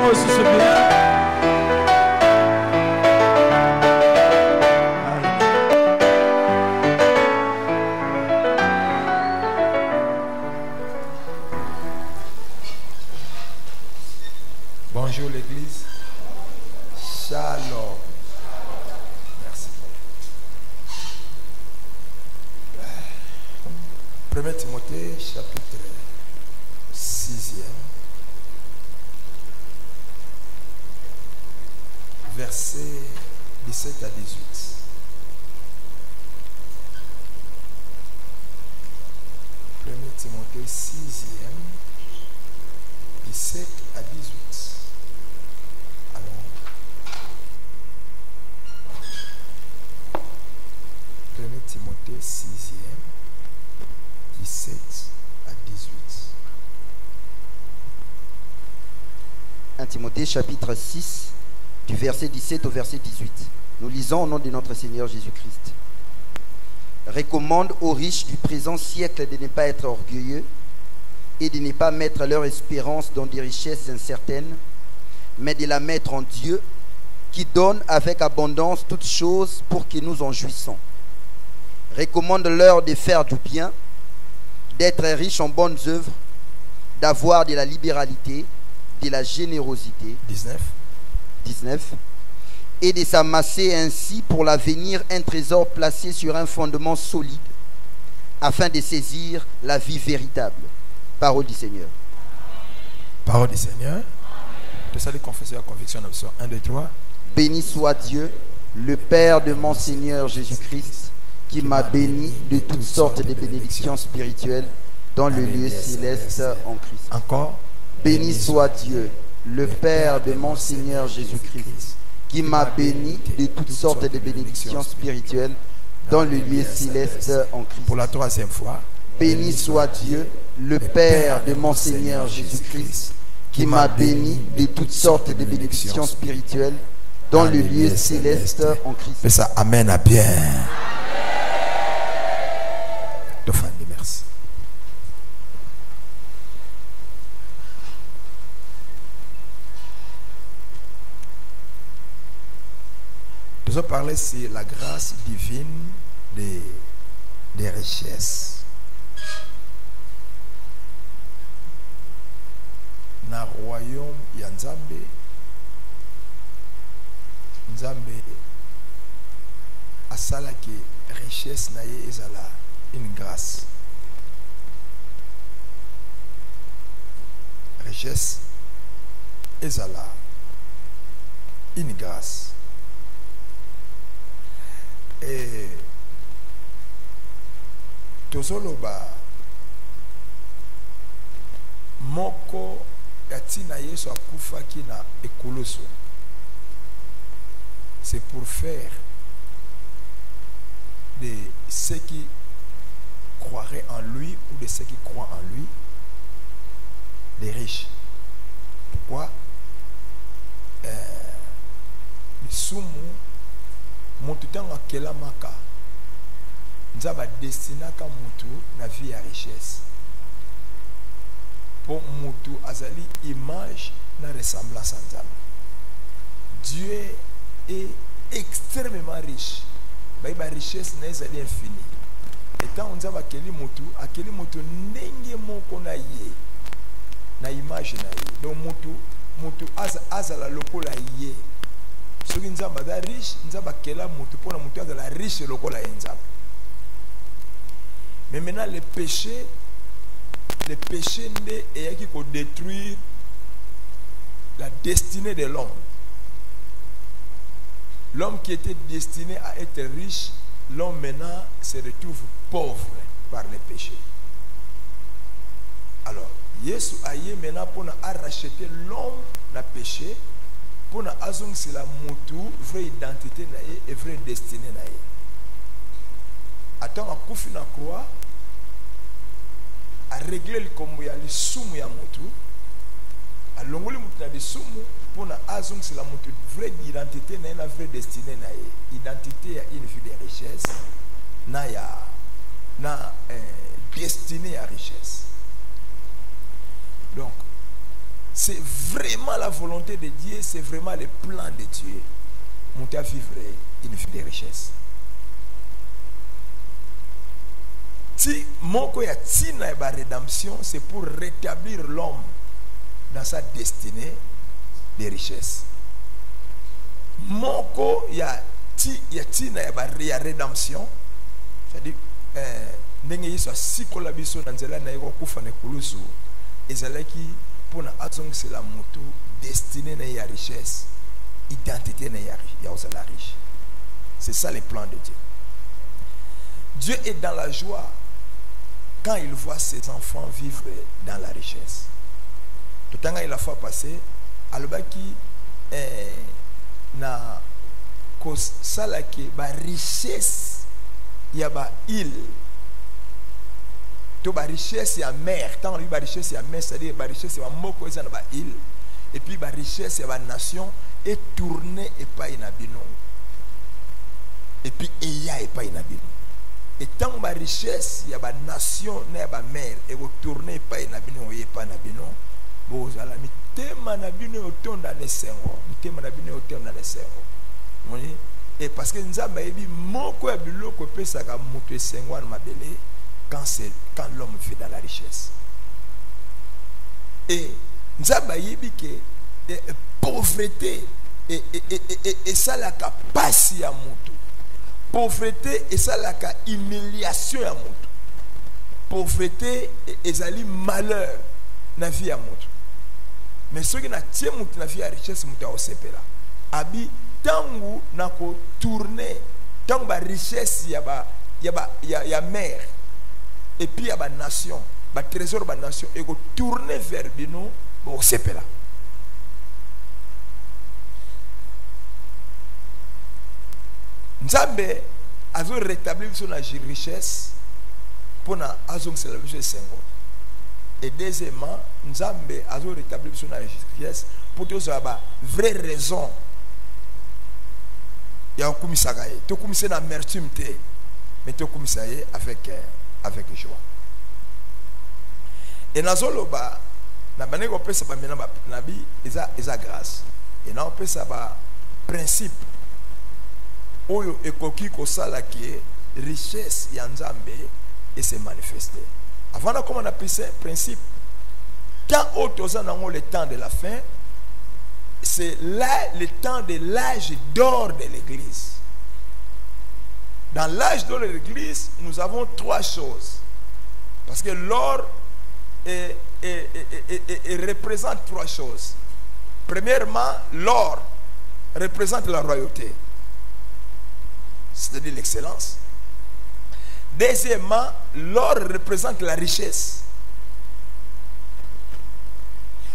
moi aussi c'est bien. Bonjour l'église. Shalom. Merci. 1 Timothée chapitre 6e. Versets 17 à 18. 1 Timothée 6e, 17 à 18. Alors, 1 Timothée 6e, 17 à 18. 1 Timothée chapitre 6, du verset 17 au verset 18. Nous lisons au nom de notre Seigneur Jésus-Christ. Recommande aux riches du présent siècle de ne pas être orgueilleux et de ne pas mettre leur espérance dans des richesses incertaines, mais de la mettre en Dieu, qui donne avec abondance toutes choses pour que nous en jouissons. Recommande-leur de faire du bien, d'être riches en bonnes œuvres, d'avoir de la libéralité, de la générosité. 19. Et de s'amasser ainsi pour l'avenir un trésor placé sur un fondement solide, afin de saisir la vie véritable. Parole du Seigneur. Parole du Seigneur. De ça, les confesseurs, conviction, 1, 2, 3. Béni soit Dieu, le Père de mon Seigneur Jésus-Christ, qui m'a béni de toutes sortes de bénédictions spirituelles dans le lieu céleste en Christ. Encore. Béni soit Dieu, le Père de mon Seigneur Jésus-Christ, qui m'a béni de toutes sortes de bénédictions spirituelles dans le lieu céleste en Christ. Pour la 3e fois. Béni soit Dieu, le Père de mon Seigneur Jésus-Christ, qui m'a béni de toutes sortes de bénédictions spirituelles dans le lieu céleste en Christ. Mais ça amène à bien. Merci. Nous allons parler sur la grâce divine des richesses. Dans le royaume, il y a Nzambe. Nzambe asala ki richesse na ye ezala une grâce. Richesse ezala une grâce. Et tozoloba moko yatina yesu akufaki na ekoloso. C'est pour faire de ceux qui croiraient en lui ou de ceux qui croient en lui des riches. Pourquoi? Lisumu motutanga kelamaka nzaba destinaka mutu na vie ya richesse. Pour mutu azali image na ressemblance à Nzambe. Dieu est extrêmement riche. La richesse n'est pas infinie. Et tant on dit akeli mutu ndenge moko na ye na image na ye. Donc mutu azala lokola ye. Soki nzamba da riche, nzamba kela mutu pona mutu azala riche lokola ye nzamba. Mais maintenant le péché nde eyaki ko détruire la destinée de l'homme. L'homme qui était destiné à être riche, l'homme maintenant se retrouve pauvre par le péché. Alors, Yesu aye maintenant pour racheter l'homme na péché, pour azong c'est la mutu vraie identité na ye et vraie destinée na ye. Attends à koufi na croix, à régler le kombo ya lisumu ya mutu, à longoli mutu na lisumu. Pour azong c'est la vraie identité na la vraie destinée na identité à une vie de richesse destinée à richesse. Donc c'est vraiment la volonté de Dieu, c'est vraiment le plan de Dieu. Monter à vivre une vie de richesse. Si mon rédemption, c'est pour rétablir l'homme dans sa destinée de richesse. Mon il y a rédemption, c'est-à-dire ndenge yesu asikola biso na nzela na yeko kufa na kulusu ezalaki pona azongisela moto destiné na ya richesse, identité na ya ozala riche. C'est ça le plan de Dieu. Dieu est dans la joie quand il voit ses enfants vivre dans la richesse. Tout le temps, il a fois passé, alobaki na kosala ke ba richesse ya ba île, to ba richesse ya mer, tant lui ba richesse ya mer, c'est-à-dire ba richesse ya moko eza na ba île, et puis ba richesse ya ba nation est tournée et pas inabino, et puis eya et pas inabino. Et tant ma richesse, il y a ma nation, il y a ma mère, et vous tournez pas et n'abino, et pas n'abino, vous allez me téma n'abino autant dans les sermons, me téma n'abino autant dans les sermons. Et parce que nous avons dit, mon quoi bilo que peut ça comme monter sermon ma belé quand l'homme vit dans la richesse. Et nous avons dit que pauvreté et ça la capacité à monter. Pauvreté et ça la humiliation à monter. Pauvreté et ça malheur na vie à monter. Mais ce qui n'a tient monter na vie à richesse monter au sepela. Abi tangu na ko tourner tangu ba richesse ya mer et puis ya ba nation, ba trésor ba nation et ko tourner vers bino au sepela. Nzambe a rétabli son richesse pour na azong c'est la richesse. Et deuxièmement, Nzambe a rétabli son richesse pour tous avoir vraie raison. Il y a un commissaire, tu commissaire d'amertume, mais tu commissaire avec joie. Et nazoloba na baneko pesa ba mena ba nabi eza grâce. Et na pesa ba principe oyo ekoki kosala ki richesse ya Nzambe et se manifester. Avant de comment on appelle ça principe, quand autour dans le temps de la fin, c'est là le temps de l'âge d'or de l'Église. Dans l'âge d'or de l'Église, nous avons trois choses. Parce que l'or représente trois choses. Premièrement, l'or représente la royauté, c'est-à-dire l'excellence. Deuxièmement, l'or représente la richesse.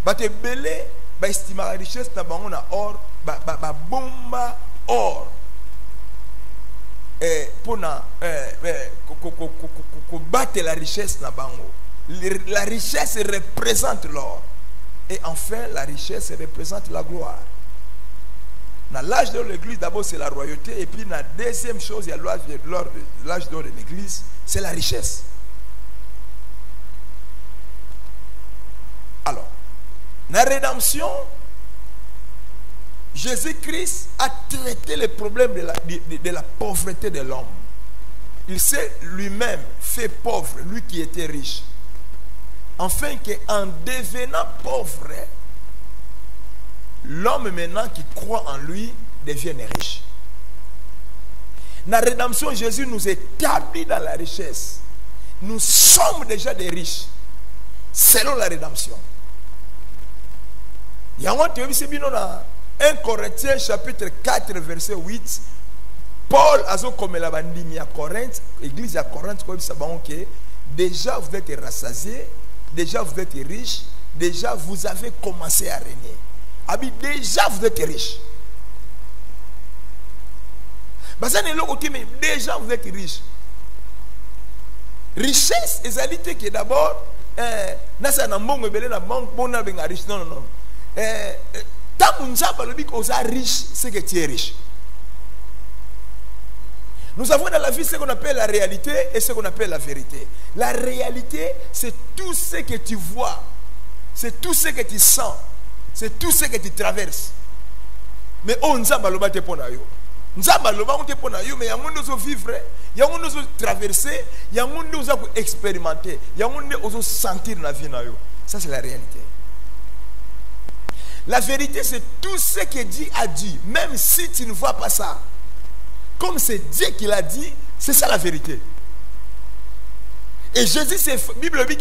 Bate belé ba estima la richesse na bango na or ba bomba or pour na ko battre la richesse na bango. La richesse représente l'or. Et enfin, la richesse représente la gloire. Dans l'âge de l'église, d'abord c'est la royauté, et puis la deuxième chose, il y a l'âge d'or de l'église, c'est la richesse. Alors, la rédemption, Jésus-Christ a traité le problème de la pauvreté de l'homme. Il s'est lui-même fait pauvre, lui qui était riche, afin qu'en devenant pauvre, l'homme maintenant qui croit en lui devienne riche. La rédemption, Jésus nous établit dans la richesse. Nous sommes déjà des riches selon la rédemption. Il y a un 1 Corinthiens chapitre 4 verset 8. Paul a dit comme la bandimi à Corinthe, l'église à Corinthe, déjà vous êtes rassasiés, déjà vous êtes riches, déjà vous avez commencé à régner. Déjà vous êtes riche. Déjà vous êtes riche. Richesse, c'est que d'abord, non. Riche, c'est que tu es riche. Nous avons dans la vie ce qu'on appelle la réalité et ce qu'on appelle la vérité. La réalité, c'est tout ce que tu vois, c'est tout ce que tu sens, c'est tout ce que tu traverses. Mais on nzamba loba te pona yo. Nzamba loba on te pona yo, mais yango ndozo vivre, yango ndozo traverser, yango ndozo expérimenter, yango ndozo sentir la vie na yo. Ça c'est la réalité. La vérité c'est tout ce que Dieu a dit, même si tu ne vois pas ça. Comme c'est Dieu qui l'a dit, c'est ça la vérité. Et Jésus s'est fait, Bible dit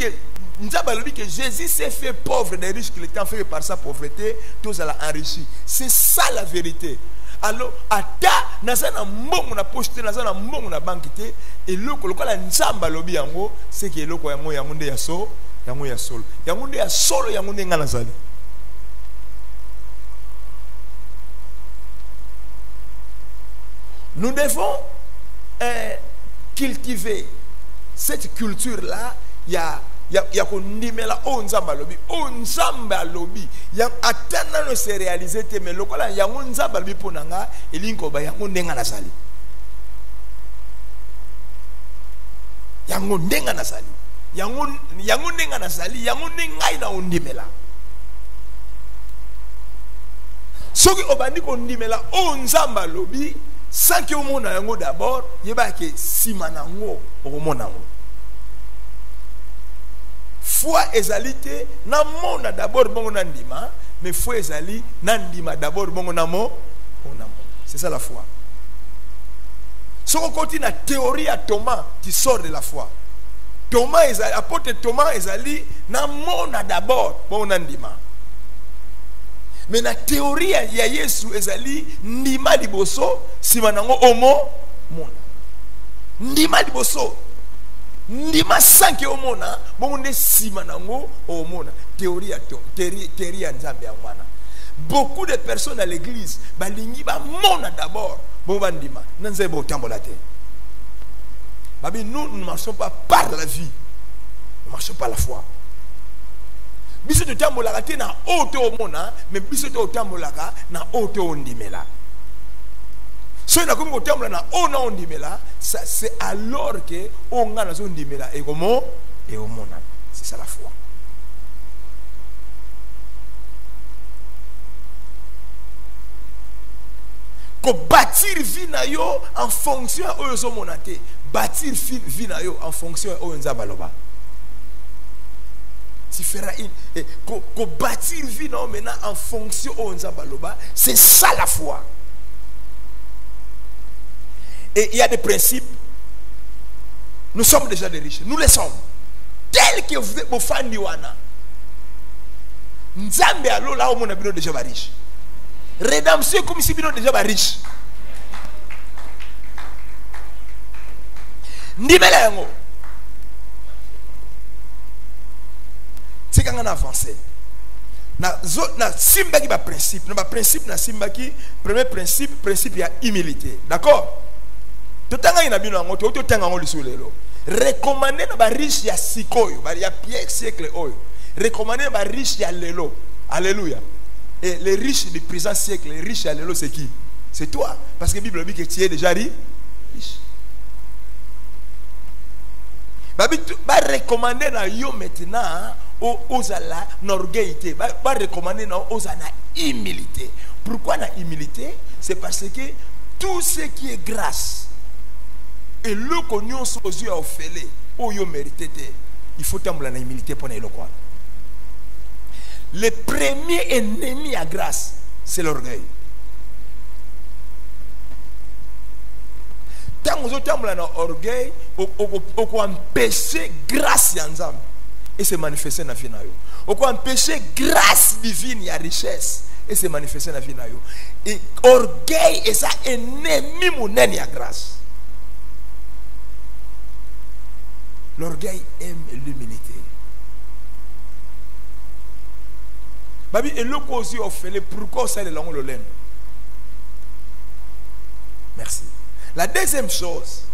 que Jésus s'est fait pauvre des riches qu'il était fait par sa pauvreté, tous à la enrichi. C'est ça la vérité. Alors, ata nazana mbongo na pocheté nazana mbongo na bankité et loko lokola nzamba lobi yango c'est que loko yango yango nde ya so yango ya solo yango nde ya solo yango nde ngana zali. Nous devons cultiver cette culture-là. Il y a qu'on nimela on nzamba lobi, on nzamba lobi. Ya atana no se réaliser te mais lokola ya on nzamba lobi ponanga elinko ba ya on ndenga na sali. Ya on ndenga na sali. Ya on ndenga na sali, ya on ndenga ina on nimela. Soki obandi ko nimela on nzamba lobi. Sans que au monde yango d'abord, il y a que simanango au monde yango. Foi ezalité na monde d'abord bongo nandima, mais foi ezali nandima d'abord bongo namo. C'est ça la foi. Si on continue la théorie à Thomas qui sort de la foi. Thomas ezali apôtre Thomas ezali na monde d'abord bongo nandima. Mais la théorie ya Yesu ezali ndima liboso sima nango omo mona. Ndima liboso. Ndima sanke omona bonde sima nango omona. Théorie ya Nzambe ya mwana. Beaucoup de personnes à l'église balingi ba mona d'abord bon bandima. Nanze bo tambola te. Babi nous ne marchons pas par la vie. Nous marchons par la foi. Biso to tambolaka te na oto omona mais biso to tambolaka na oto ondimela. So na komi ko tambola na ona ondimela, ça c'est alors que onga na ondimela et comment et omona. C'est ça la foi. Ko bâtir vie na yo en fonction oyo zo monate, bâtir vie na yo en fonction oyo nzamba loba. Tu feras une bâtir vie non maintenant en fonction au nzabaloba, c'est ça la foi. Et il y a des principes. Nous sommes déjà des riches, nous les sommes. Tel que vous êtes fan diwana. Nzambe alo là où mon abino déjà riche. Rédemption comme si bino déjà riche. Ndimela yango. C'est quand on a avancé. Na simba qui ba principe, na ba principe na simba qui premier principe il y a humilité. D'accord? Totanga ina bino ngo to tanga ngo lisolelo. Recommander na ba riche ya sikoyo, ba ya pied siècle oyo. Recommander ba riche ya lelo. Alléluia. Et les riches du présent siècle, les riches ya lelo c'est qui? C'est toi parce que la Bible dit que tu es déjà riche. Ba recommander na yo maintenant aux ala n'orgueillité, va recommander aux ala humilité. Pourquoi la humilité? C'est parce que tout ce qui est grâce et le cognon aux yeux offélés, au yo mérité, il faut tembler la humilité pour le quoi. Le premier ennemi à grâce, c'est l'orgueil. Tant que vous tembler dans l'orgueil, on peut empêcher grâce à Nzambe. Et se manifester dans la vie. On peut empêcher grâce divine et richesse. Et se manifester dans la vie. Et orgueil est ça ennemi monnaie à grâce. L'orgueil aime l'humilité. Babi et le cause au fait pourquoi ça le langue le l'aime. Merci. La deuxième chose,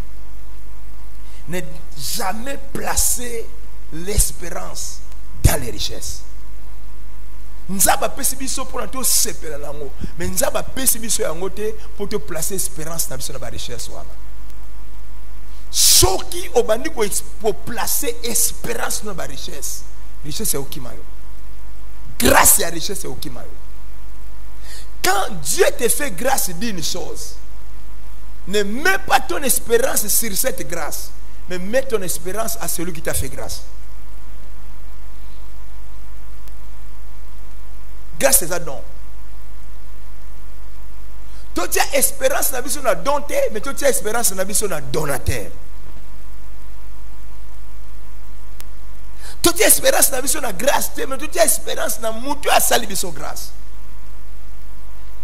ne jamais placer l'espérance dans les richesses. Nzaba pesibiso pour nous séparer lango, mais nzaba pesibiso yango te pour te placer espérance dans la richesse wana. Soki obandi ko pour placer espérance dans la richesse, richesse c'est okimayo. grâce et richesse c'est au Kimayo. Quand Dieu te fait grâce d'une chose, ne mets pas ton espérance sur cette grâce, mais mets ton espérance à celui qui t'a fait grâce. Grâce c'est un don. Toi tu as espérance na biso na donté, mais toi tu as espérance na biso na donateur. Toi tu as espérance na biso na grâce, mais toi tu as espérance na mutu a sali biso grâce.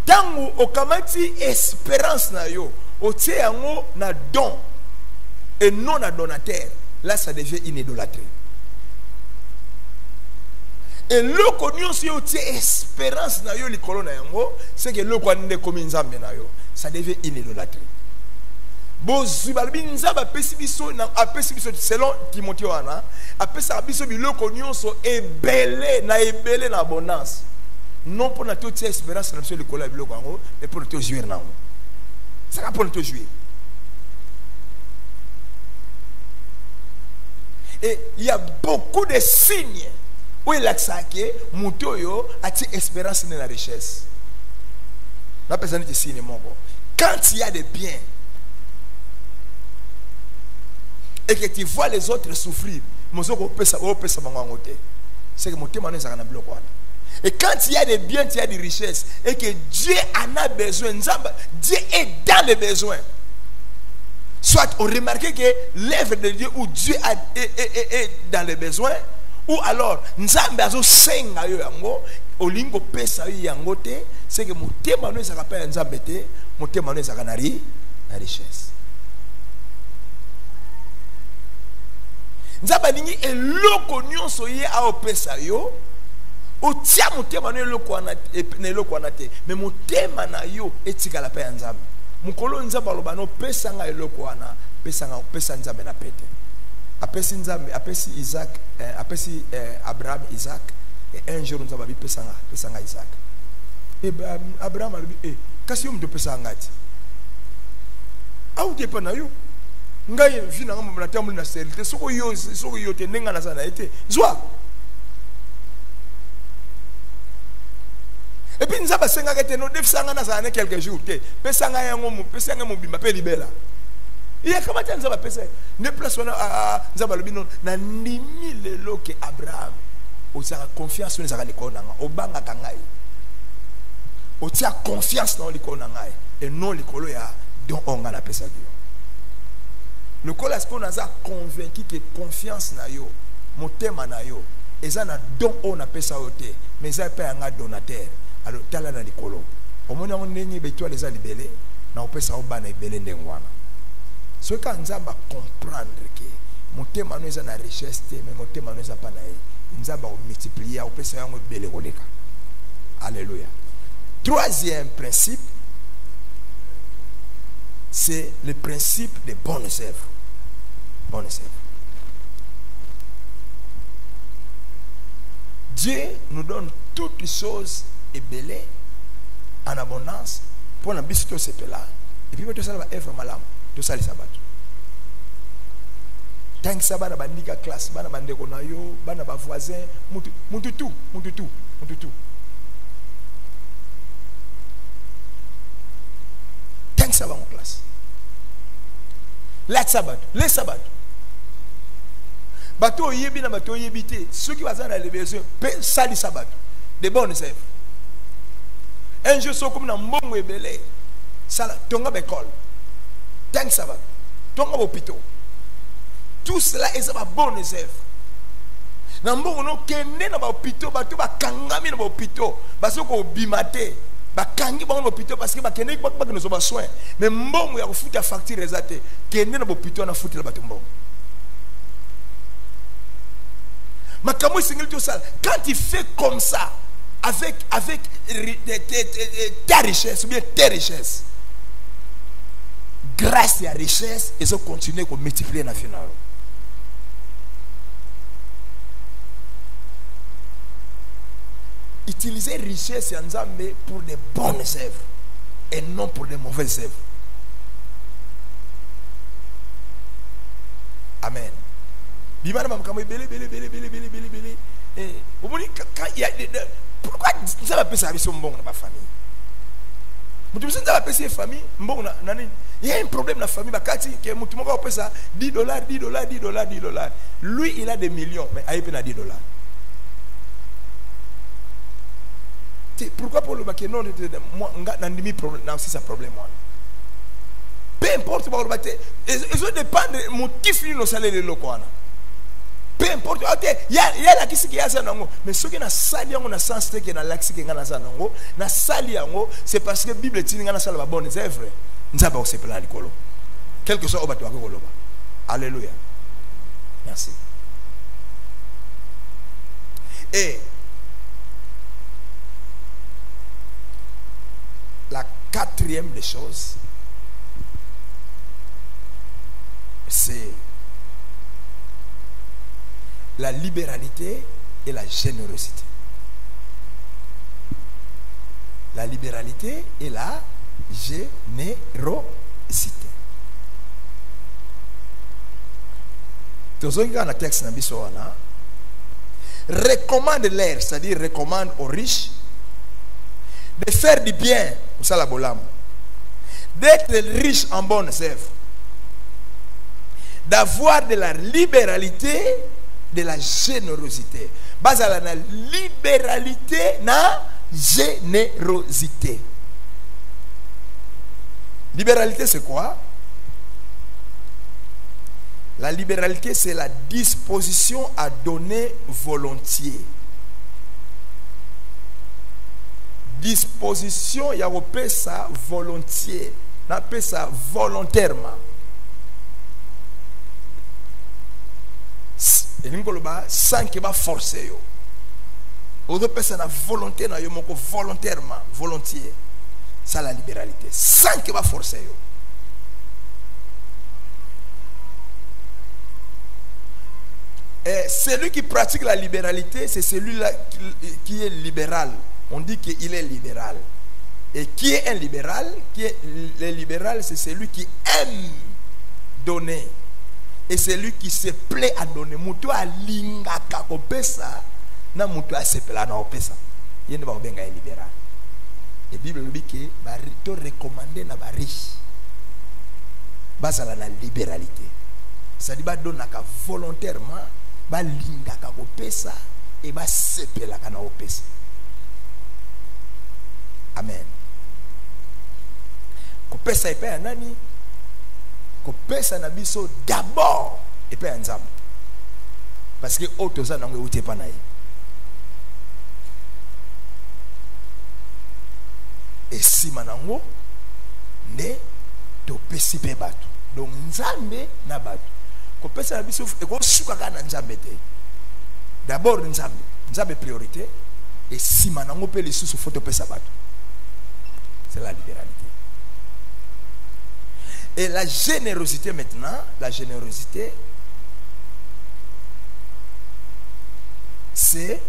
Tangu okamati espérance na yo, o tie yango na don et non na donateur, là ça devient une idolâtrie. Et le connu si tu espérance na yo likolo na yango, c'est que le kwande komi nzambe na yo, ça devient une idolâtrie. Bozu balbi nzamba pesi biso na apesi biso selon Timothée wana, apesa biso bi le connu so ebele na abondance. Non pour na toute espérance na biso likolo ya biloko yango, mais pour te jouir na yango. Ça va pour te jouir. Et il y a beaucoup de signes où il a saqué, Moutoyo a espérance dans la richesse. La personne est signe mon bon. Quand il y a des biens et que tu vois les autres souffrir, c'est que mon thème est un bloc. Et quand il y a des biens, il y a des richesses et que Dieu en a besoin, Dieu est dans les besoins. Soit on remarque que l'œuvre de Dieu où Dieu est dans les besoins, ou alors nzambe azo senga yo yango olingo pesa yo yango te, c'est que motema no ezaka pa nzambe te, motema no ezaka na richesse. Nzamba ningi eloko nyonso ye a opesa yo, otia motema no eloko wana te, mais motema na yo etikala pa nzambe. Mukolo nzamba aloba no pesa nga eloko wana, pesa nzambe na pete. Apesi nzambe, apesi Isaac, apesi Abraham Isaac, et un jour nous avons vu pesa nga Isaac. Et Abraham a dit, kasi yo mto pesa ngati. Au te pa na yo. Ngai vina ngamba na tamu na serite, soko yo te nenga na sana ete. Zwa. Et puis nous avons senga kete no defisa nga na sana quelques jours te. Pesa nga yango mo bimba pe libela. Il y a comment tu as pensé? Ne place à Zabalobino, na nimi le loke Abraham. O tia confiance dans les konanga, o banga kangai. O tia confiance dans les konanga et non les kolo ya dont on a la pesa Dieu. Le kolo est-ce qu'on a convaincu que confiance na yo, motema na yo, eza na don on a pesa ote, mais ça pas un donateur. Alors tala na les kolo. Au moment où on n'est pas toi les a libérés, na opesa o bana libéré ndengwana. Ce quand Nzamba comprendre que mon thème nous est la richesse, mais mon thème nous est pas naïf. Nzamba multiplier, on peut se faire un bel roleka. Alléluia. Troisième principe, c'est le principe des bonnes œuvres. Bonnes œuvres. Dieu nous donne toutes les choses et belles en abondance pour la biscuit ce là. Et puis tout ça va œuvre malam. Tout ça les sabbats. Tant que ça va dans la classe, bana bande konayo, bana ba voisin, mutu tout. Tant que ça va en classe. Les sabbats. Bateau yebi na bateau yebité. Ceux qui vont dans les besoins, ça les sabbats. Des bonnes œuvres. Un jour so comme na mbongo ebele. Ça tonga bekol. Tant que ça va, tonga hôpital. Tout cela est sa bonne œuvre. Nambo no kende na hôpital, bato ba kangami na hôpital, baso ko bimate, ba kangi ba hôpital parce que ba kende ba que nous avons soin. Mais mbongo ya kufuta facture ezate, kende na hôpital na futa la bato mbongo. Makamo singil tout ça, quand tu fais comme ça avec ta richesse ou bien tes richesses, grâce à la richesse, ils ont continué à multiplier dans le final. Utiliser richesse en Zambé pour des bonnes œuvres et non pour des mauvaises œuvres. Amen. quand il y a pourquoi ça va passer avec son bon dans ma famille? Ça va passer famille, bon il y a un problème dans la famille, que mutumo va passer $10, $10, $10, $10. Lui il a des millions, mais il a $10. Pourquoi pour le bac non moi n'a demi problème, non si ça problème moi. Peu importe pour le bac, ils dépend de motif ni no salaire le quoi. Peu importe, il y a la qui a ça nango, mais ce qui na sali yango na sens te que na laxi que ngana ça nango, na sali yango, c'est parce que Bible tini ngana sala ba bonne, c'est vrai. Nzaba o sepela likolo. Quel que soit obato akolo ba. Alléluia. Merci. Et la quatrième des choses, c'est la libéralité et la générosité. La libéralité et la générosité. Le texte recommande l'air, c'est-à-dire recommande aux riches de faire du bien pour ça la bolam, d'être riche en bonnes œuvres, d'avoir de la libéralité, de la générosité. Base à la libéralité, na générosité. Libéralité, c'est quoi? La libéralité, c'est la disposition à donner volontiers. Disposition, il y a ça volontiers. On appelle ça volontairement. Et nous sans qu'il va forcer. On appelle ça volonté, volontairement, volontiers. Ça la libéralité. Sans qu'il va forcer. Et celui qui pratique la libéralité, c'est celui-là qui est libéral. On dit qu'il est libéral. Et qui est un libéral? Le libéral, c'est celui qui aime donner. Et celui qui se plaît à donner. Mutu a lingaka ko pesa, na mutu a se plaît na opesa. Il ne va pas être libéral. Et la Bible dit que barito recommandé na bariche. Basa la libéralité. Ça dit ba donaka volontairement, ba lingaka ko pesa et ba se plaît na opesa. Amen. Ko pesa epe ya nani? Ko pesa na biso d'abord epe ya Nzambe. Parce que auto za nango uti pa na ye. Et si manango ne to pesi pe bato. Donc Nzambe na bato. Ko pesa na biso e ko suka ka na Nzambe te. D'abord Nzambe, Nzambe priorité et si manango pe les sous photo pesa bato. C'est la libéralité. Et la générosité maintenant, la générosité, c'est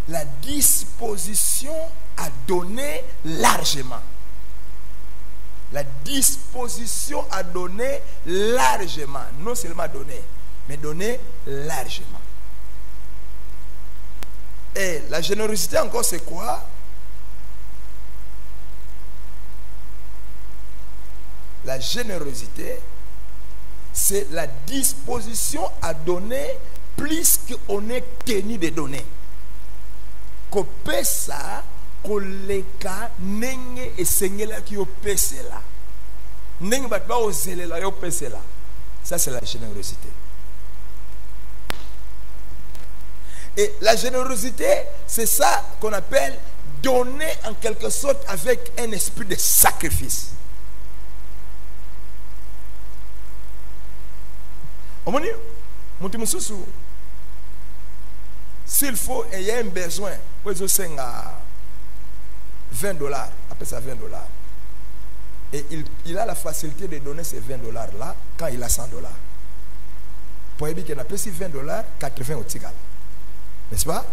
la disposition à donner largement. La disposition à donner largement. Non seulement donner, mais donner largement. Et la générosité encore, c'est quoi? La générosité, c'est la disposition à donner plus qu'on est tenu de donner. Kopesa, koleka, nenge et sengela ki opesela. Nenge batba ozelela yo pesela. Ça c'est la générosité. Et la générosité, c'est ça qu'on appelle donner en quelque sorte avec un esprit de sacrifice. S'il faut, il y a un besoin, $20, après ça $20. Et il a la facilité de donner ces $20 là quand il a $100. Pour dire qu'il a payé $20, 80 au tigal. N'est-ce pas?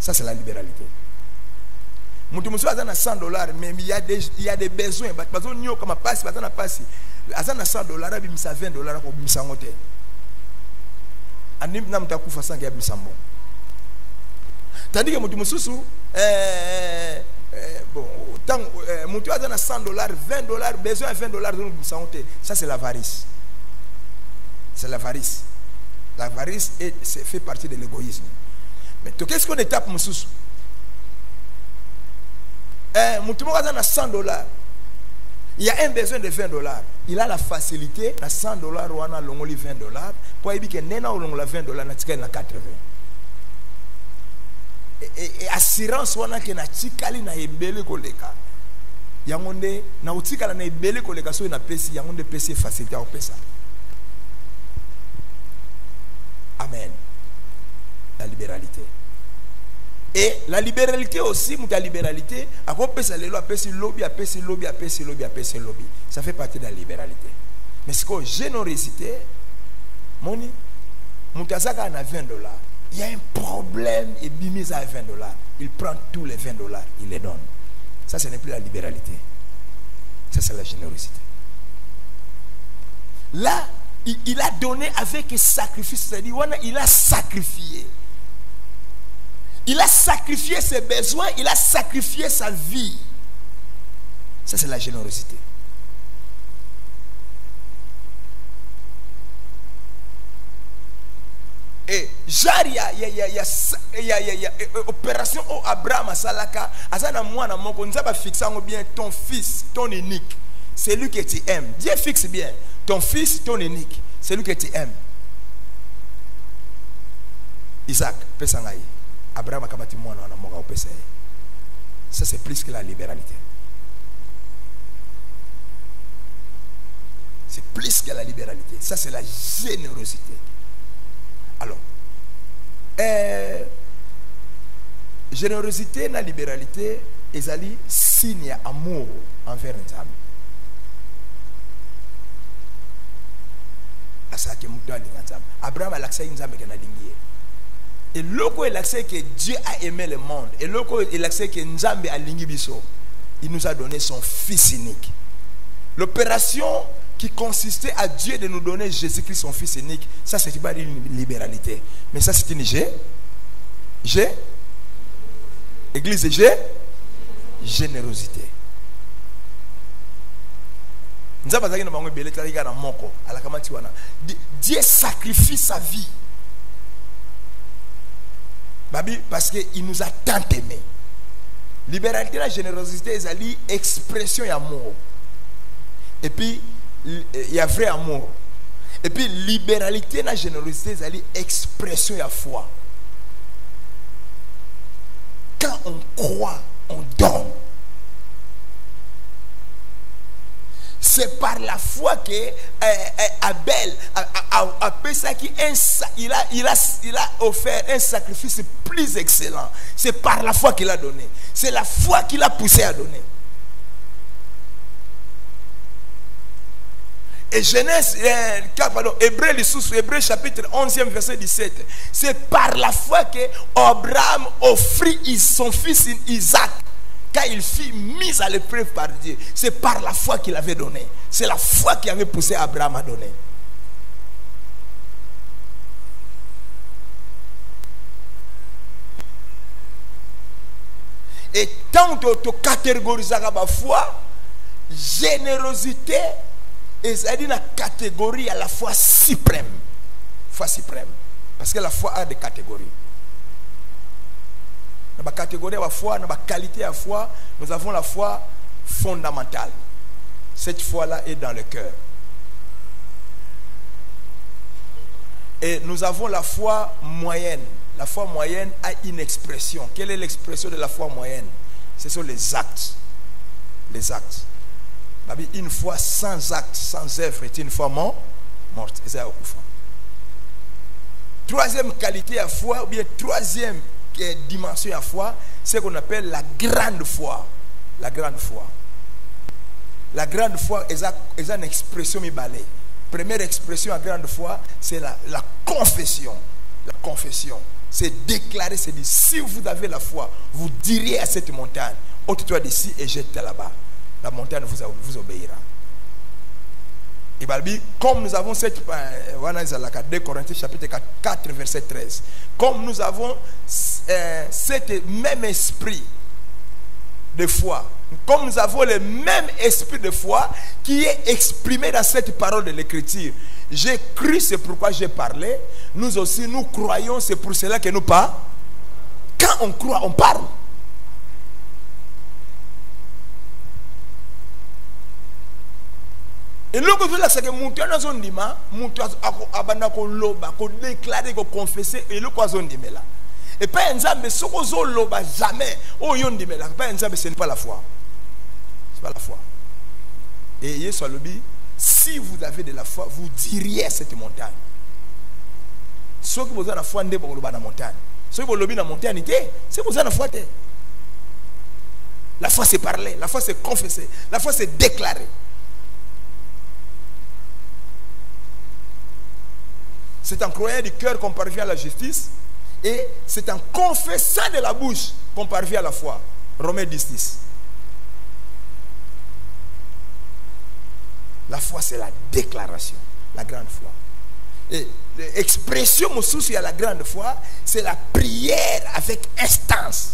Ça c'est la libéralité. Moutoumoussou a $100, mais il y a des besoins. Parce que nous, comme passe, parce qu'on a passé. Azana $100, bimisa $20 ko bimisa ngote. Anim namta kufa sangi ya bimisa mbon. Tandis que bon, tant tu as $100, $20, besoin de $20, ça c'est l'avarice. C'est l'avarice. L'avarice fait partie de l'égoïsme. Mais qu'est-ce qu'on étape Moussous? $100, il y a un besoin de $20. Il a la facilité, à $100, ou à l'ongoli $20, pour éviter que nena ou l'ongola $20, na tika na 80. Et assurance wana ke na tikali na ebele koleka. Yangonde na utikala na ebele koleka so na pesi yangonde pesi facilité au pesa. Amen. La libéralité. Et la libéralité aussi, la libéralité, à quoi pesa lelo a pesi lobby, a pesi lobby, a pesi lobby, a pesi lobby. Ça fait partie de la libéralité. Mais c'est quoi générosité? Moni, Moutazaka a $20. Il y a un problème, et bimise à $20. Il prend tous les $20, il les donne. Ça, ce n'est plus la libéralité. Ça, c'est la générosité. Là, il a donné avec sacrifice, c'est-à-dire il a sacrifié. Il a sacrifié ses besoins, il a sacrifié sa vie. Ça, c'est la générosité. Et il y a opération au Abraham Salaka, azana mwana moko nzaba fixa bien ton fils, ton unique, c'est lui que tu aimes. Dieu fixe bien ton fils, ton unique, c'est lui que tu aimes. Isaac, pesangai. Abraham akamati mwana wana moka opesa. Ça c'est plus que la libéralité. C'est plus que la libéralité. Ça c'est la générosité. Alors, générosité na libéralité, ezali signe amour envers Nzambe. Asake mutu alinga Nzambe. Abraham a l'accès Nzambe ke na lingiye. Et loko il accès que Dieu a aimé le monde. Et loko il accès que Nzambe a lingi biso. Il nous a donné son fils unique. L'opération qui consistait à Dieu de nous donner Jésus-Christ son fils unique, ça c'est pas une libéralité, mais ça c'est une église générosité. Dieu sacrifie sa vie parce qu'il nous a tant aimé. Libéralité, la générosité, c'est l'expression d'amour. Et puis il y a vrai amour. Et puis libéralité, la générosité, c'est l'expression de la foi. Quand on croit, on donne. C'est par la foi que Abel il a offert un sacrifice plus excellent. C'est par la foi qu'il a donné. C'est la foi qui l'a poussé à donner. Et Genèse, Hébreu chapitre 11e verset 17. C'est par la foi que Abraham offrit son fils Isaac quand il fut mis à l'épreuve par Dieu. C'est par la foi qu'il avait donné. C'est la foi qui avait poussé Abraham à donner. Et tant que tu catégorises la foi, générosité, et c'est une catégorie à la foi suprême. Foi suprême. Parce que la foi a des catégories. Dans la catégorie de la foi, dans la qualité de la foi, nous avons la foi fondamentale. Cette foi-là est dans le cœur. Et nous avons la foi moyenne. La foi moyenne a une expression. Quelle est l'expression de la foi moyenne? Ce sont les actes. Les actes. Une foi sans acte, sans œuvre est une foi morte. Troisième qualité à foi, ou bien troisième dimension à foi, c'est ce qu'on appelle la grande foi. La grande foi. La grande foi est une expression mibalée. Première expression à grande foi, c'est la confession. La confession. C'est déclarer, c'est dire, si vous avez la foi, vous direz à cette montagne, ôte-toi d'ici et jette-toi là-bas. La montagne vous obéira. Et comme nous avons 2 Corinthiens chapitre 4 verset 13, comme nous avons cet même esprit de foi, comme nous avons le même esprit de foi qui est exprimé dans cette parole de l'écriture. J'ai cru, c'est pourquoi j'ai parlé. Nous aussi, nous croyons, c'est pour cela que nous parlons. Quand on croit, on parle. Et là, c'est que mon Dieu n'a pas dit, mon Dieu a déclaré, confessé, et le quoi on dit là. Et pas un zambé, ce qu'on jamais, oh yon dit là, pas un zambé, ce n'est pas la foi. C'est pas la foi. Et Yesu le dit, si vous avez de la foi, vous diriez cette montagne. Ceux qui vous ont la foi, ne sont pas dans la montagne. Ceux qui vous ont la montagne, c'est vous avez la foi. La foi c'est parler, la foi c'est confesser, la foi c'est déclarer. C'est en croyant du cœur qu'on parvient à la justice, et c'est en confessant de la bouche qu'on parvient à la foi. Romains 10:10. La foi c'est la déclaration, la grande foi. Et l'expression moussous à la grande foi, c'est la prière avec instance.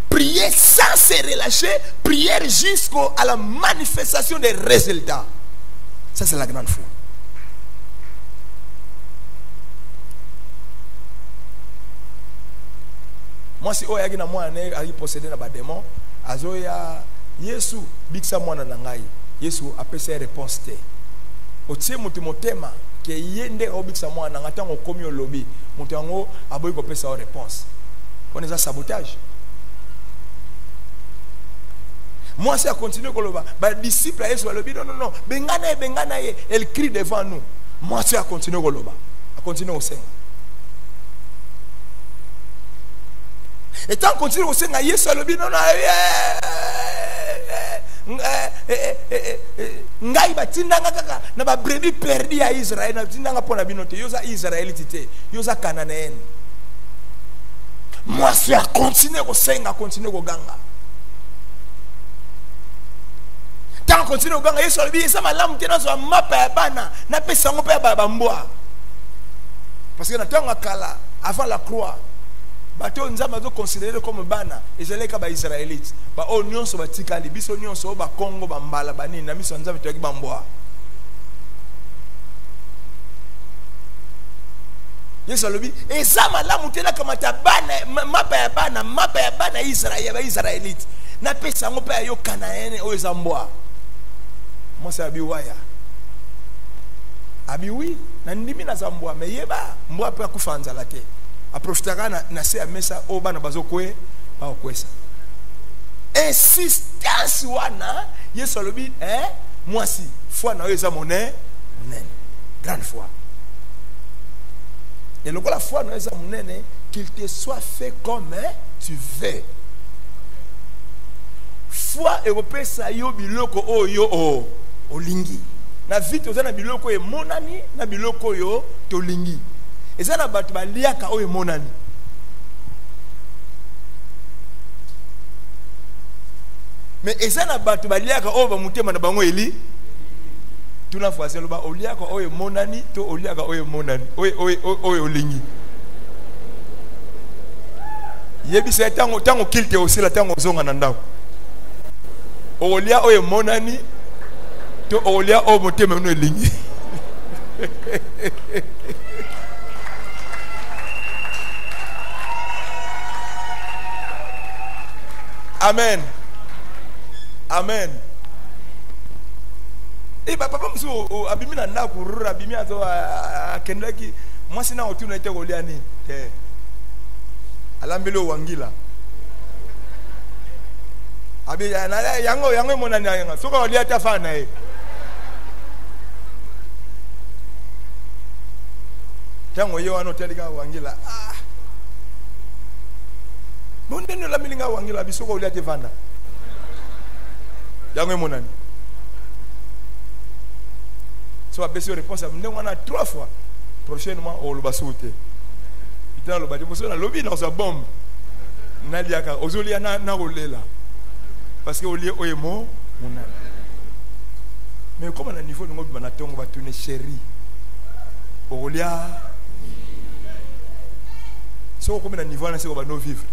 Prier sans se relâcher, prière jusqu'à la manifestation des résultats. Ça c'est la grande foi. Moi si oya gina mwana ali possédé na ba démon, azoya Yesu biksa mwana na ngai. Yesu apesa réponse te. Otie mutu motema ke yende obiksa mwana ngata ngokomi olobi. Mutu yango aboyi ko pesa réponse. On est à sabotage. Moi si a continué koloba, ba disciple Yesu alobi non, bengana ye, elle crie devant nous. Moi si a continué koloba, a continué au Seigneur. Et tant qu'on continue au Seigneur, Yesu a le dit non, ngai batindanga kaka na ba brebis perdu à Israël na tindanga pona binote yoza israélité yoza cananéenne. Moi si a continuer au Seigneur, continuer au ganga. Tant qu'on continue au ganga, Yesu a le dit ça malamu tena zo mapa ya bana na pesa ngo pa ba mboa. Parce que na tanga kala avant la croix bato nzamba zo considéré comme bana ezeleka ba israélite ba onion so batikali biso onion so ba Congo ba mbala banini na miso nzamba toki bamboa. Yesu alobi ezama la mutela kama ta bana mapa ya bana Israël ba israélite na pesa ngo pa yo Canaane o ezamboa. Moi c'est abiwaya abi oui na ndimi na zamboa mais yeba mboa pa kufanza la te. Aprofitaka na se amesa oba na bazokwe ba okwesa. Insistance wana Yesu alobi moi si foi na eza monene grande foi. Et le la foi na eza monene qu'il te soit fait comme tu veux. Foi europésa yo biloko oyo olingi. Na vite ozana biloko e monani na biloko yo tolingi. Et ça n'a pas de liaka oye monani. Mais et ça n'a pas de liaka oye bamutema na bango eli. Tout la fois c'est le bas oliaka oye monani to oliaka oye monani oye olingi. Yebi c'est tango kilte aussi la tango zonga na ndako. Olia oye monani to olia oye mutema no elingi. Amen. Amen. Et papa mso abimi na ndako rura abimi azo akendaki moi sina otuna ite goliani alambelo wangila abi yango monani yanga soka olia tafana tango yo ano telika wangila Mondeno la milinga wangila bisoko ulia tevanda. Yango monani. So abesi réponse amne wana 3 fois. Prochainement on le basoute. Putain le badi moso na lobby dans sa bombe. Naliaka ozolia na rolela. Parce que au lieu oyemo monani. Mais comme on a niveau de notre banaton, on va tourner chérie. Aurélia. Si on a un niveau, on va nous vivre.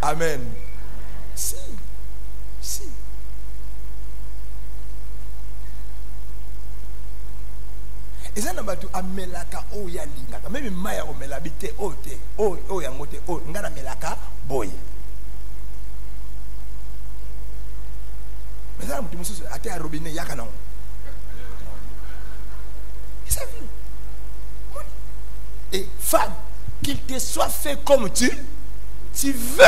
Amen. Si. Et ça n'a pas tout amelaka o ya lingaka. Même maya o melabite o te o ya ngote o ngana melaka boy. Mais ça mutu mususu ate a robinet yaka non. Ça vu. Et femme, qu'il te soit fait comme tu veux.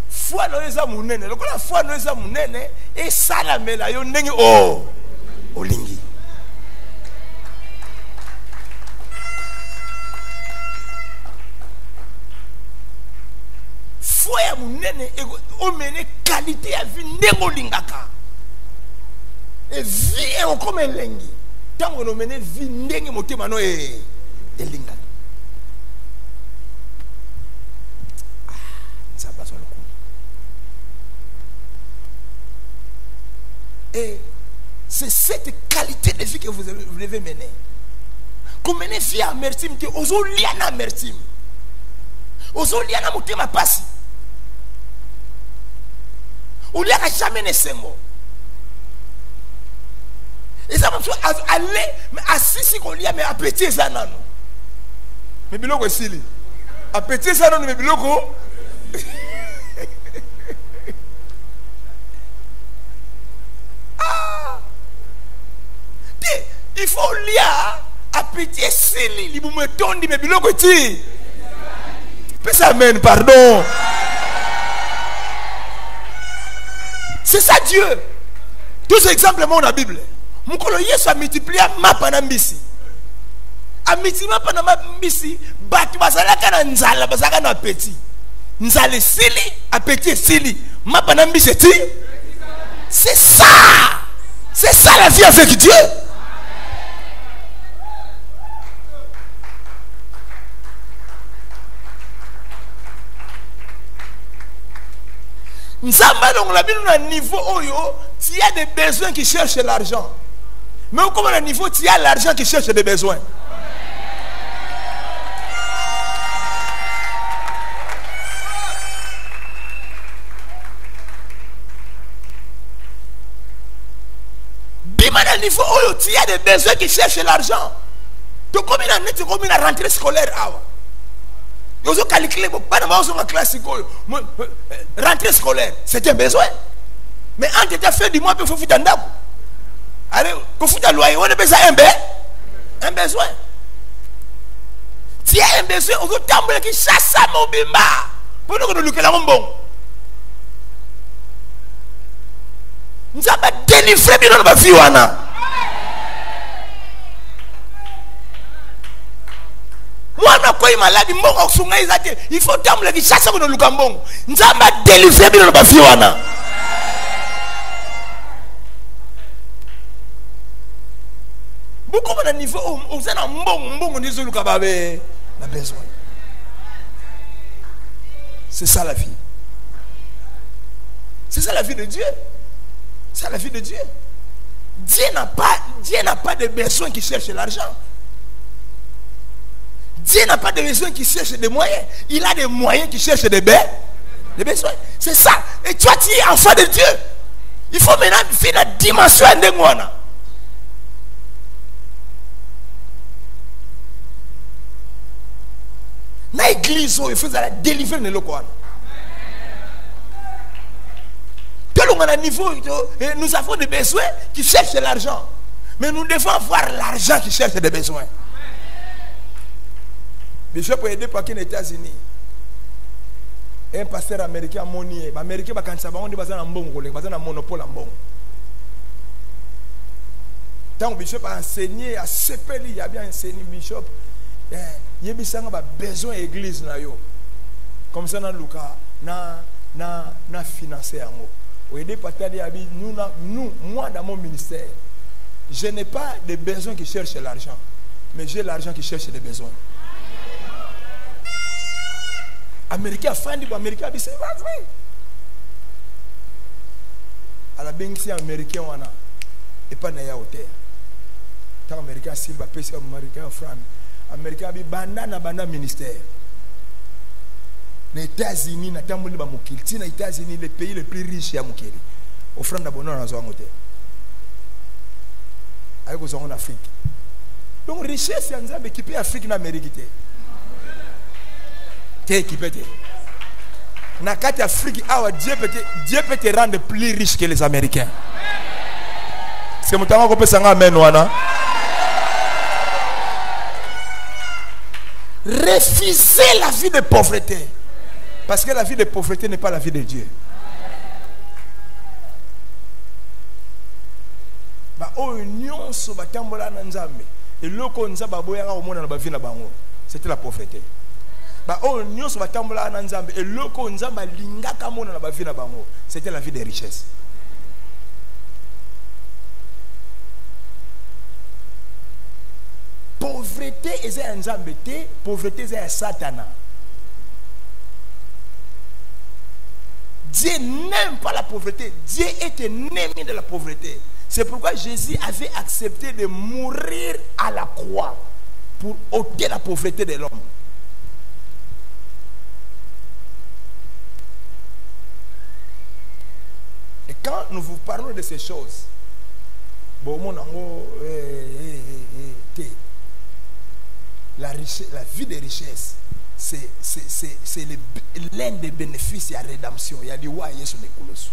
Foi no eza munene. Lokola foi no eza munene et ça la mela yo ndenge o olingi. Foi ya munene o mene qualité ya vie ndenge olingaka. Et vie e comme elengi. Tango no mene vie ndenge motema no elinga. Et c'est cette qualité de vie que vous devez mener. Comme mener vie à amertume, ozo liana amertume. Ozo liana motema pasi. Ou liana jamais ne sengo. Et ça va aller, mais assis qu'on lia, mais appétit ça non. Mais biloko sili. Appétit ça non, mais biloko. Il faut lire appétit sili, li vous me tondi mais biloko ti. Pesa amen, pardon. C'est ça Dieu. Tous ces exemples dans la Bible. Mukolo Yesu a multiplié mapa na mbisi. A multiplié mapa na mbisi, batu bazalaka na nzala, bazalaka na appétit. Nzale sili, appétit sili, mapa na mbisi ti. C'est ça. C'est ça la vie avec Dieu. Nzamba donc la Bible a un niveau oyo, s'il y a des besoins qui cherchent l'argent. Mais comme à un niveau, s'il y a l'argent qui cherche des besoins. Bima à un niveau oyo, s'il y a des besoins qui cherchent l'argent. Donc comme il a net, comme il a rentrée scolaire. Vous avez calculé, pas de classique. Rentrée scolaire, c'est un besoin. Mais entre ta fin du mois, il faut faire un dame. Allez, pour faire un loyer, on a besoin un besoin. Si il y a un besoin, on doit tambour qui chasse à mon bimba. Pour nous que nous le bon. Nous avons délivré bien dans ma vie. Moi, je suis malade, il faut que je chasse le Lukambon. Nous avons délivré dans ma vie. Beaucoup de niveau où vous avez un bon besoin. C'est ça la vie. C'est ça la vie de Dieu. C'est la vie de Dieu. Dieu n'a pas de besoin qui cherche l'argent. Dieu n'a pas de besoin qui cherche des moyens. Il a des moyens qui cherchent des besoins. C'est ça. Et toi, tu es enfant de Dieu. Il faut maintenant faire la dimension de moi. Dans l'église, il faut délivrer le local. Nous avons des besoins qui cherchent l'argent. Mais nous devons avoir l'argent qui cherche des besoins. Bishop a aidé par les États-Unis. Un pasteur américain monier. Américain va quand ça va on dit bazan en bon rôle, bazan en monopole en bon. Tant Bishop a enseigné à Sepeli, il a bien enseigné Bishop. Il y a besoin d'église na yo. Comme ça dans Lucas na financer en haut. Au aidé par nous moi dans mon ministère, je n'ai pas de besoins qui cherchent l'argent, mais j'ai l'argent qui cherche des besoins. Américain fandi ba Américain bi c'est pas vrai. Ala bengisi Américain wana et pas na ya hauteur. Tant Américain s'il va pèse Américain franc. Américain bi banda na banda ministère. Les États-Unis na tamboli ba mokili. Tina États-Unis le pays le plus riche ya mokili. Offrande d'abonnement na zo hauteur. Avec aux en Afrique. Donc richesse ya nzambe équipé Afrique na Amérique té. Té équipé té. Na kati Afrique awa Dieu peut te rendre plus riche que les Américains. C'est mon temps qu'on peut s'en amen wana. Refusez la vie de pauvreté. Parce que la vie de pauvreté n'est pas la vie de Dieu. Ba o union so batambola na nzambe. Et loko nzaba boyaka omona na ba vie na bango. C'était la pauvreté. Ba o union so batambola na nzambe. Et loko nzamba lingaka mona na ba vie na bango. C'était la vie des richesses. Pauvreté est un nzambe te, pauvreté est un satana. Dieu n'aime pas la pauvreté. Dieu est ennemi de la pauvreté. C'est pourquoi Jésus avait accepté de mourir à la croix pour ôter la pauvreté de l'homme. Et quand nous vous parlons de ces choses, la vie de richesse, c'est l'un des bénéfices de la rédemption. Il y a des wa Yesu ne kolosu.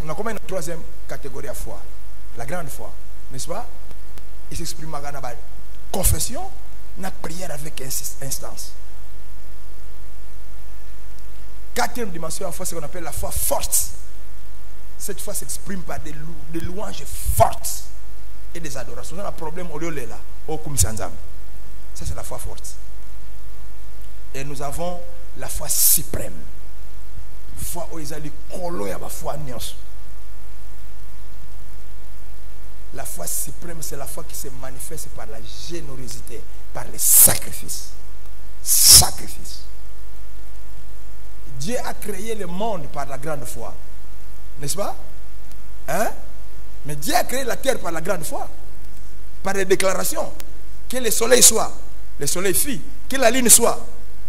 On a comme une troisième catégorie à foi, la grande foi, n'est-ce pas? Il s'exprime dans la confession, la prière avec instance. Quatrième dimension de la foi, c'est ce qu'on appelle la foi forte. Cette foi s'exprime par des louanges fortes et des adorations. On a un problème au lieu de là, au Kumsanzam. Ça, c'est la foi forte. Et nous avons la foi suprême. Foi où ils allaient coller à la foi nios. La foi suprême, c'est la foi qui se manifeste par la générosité, par les sacrifices. Sacrifice. Dieu a créé le monde par la grande foi. N'est-ce pas? Hein? Mais Dieu a créé la terre par la grande foi. Par les déclarations. Que le soleil soit, le soleil fit. Que la lune soit,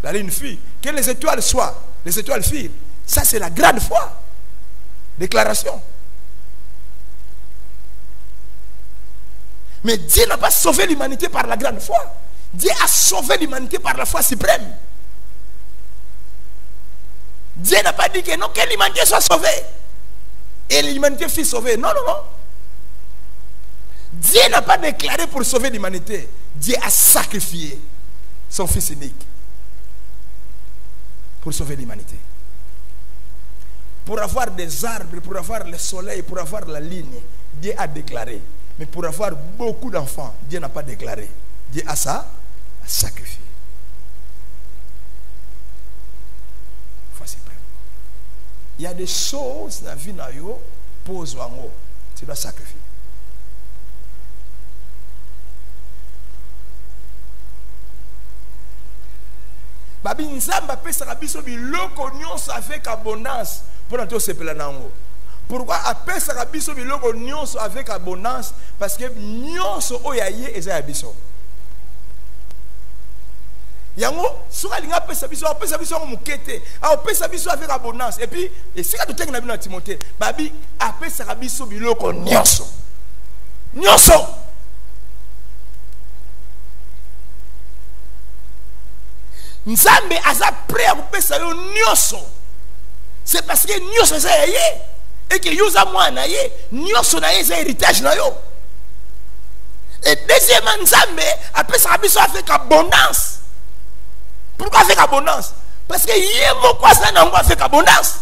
la lune fit. Que les étoiles soient, les étoiles firent. Ça, c'est la grande foi. Déclaration. Mais Dieu n'a pas sauvé l'humanité par la grande foi. Dieu a sauvé l'humanité par la foi suprême. Dieu n'a pas dit que non, que l'humanité soit sauvée. Et l'humanité fut sauvée. Non, non, non. Dieu n'a pas déclaré pour sauver l'humanité. Dieu a sacrifié son fils unique pour sauver l'humanité. Pour avoir des arbres, pour avoir le soleil, pour avoir la ligne, Dieu a déclaré. Mais pour avoir beaucoup d'enfants, Dieu n'a pas déclaré. Dieu a ça, a sacrifié. Il y a des choses dans la vie, pose en haut. Tu dois sacrifier. Babi nzamba pesa biso biloko nyonso avec abondance pour nous sepela nango. Pourquoi apesa biso biloko nyonso avec abondance? Parce que nyonso oyaye eza ya biso. Yango soka linga pesa biso mukete a pesa biso avec abondance et puis et si ka totenga na bino Timothée babi apesa biso biloko nyonso Nzambe aza prêt à pesa yo nyonso. C'est parce que nyonso ça yé et que yoza mwana yé nyonso na yé c'est héritage na yo. Et deuxièmement Nzambe apesa biso avec abondance. Pourquoi avec abondance? Parce que yémo quoi ça n'a pas avec abondance.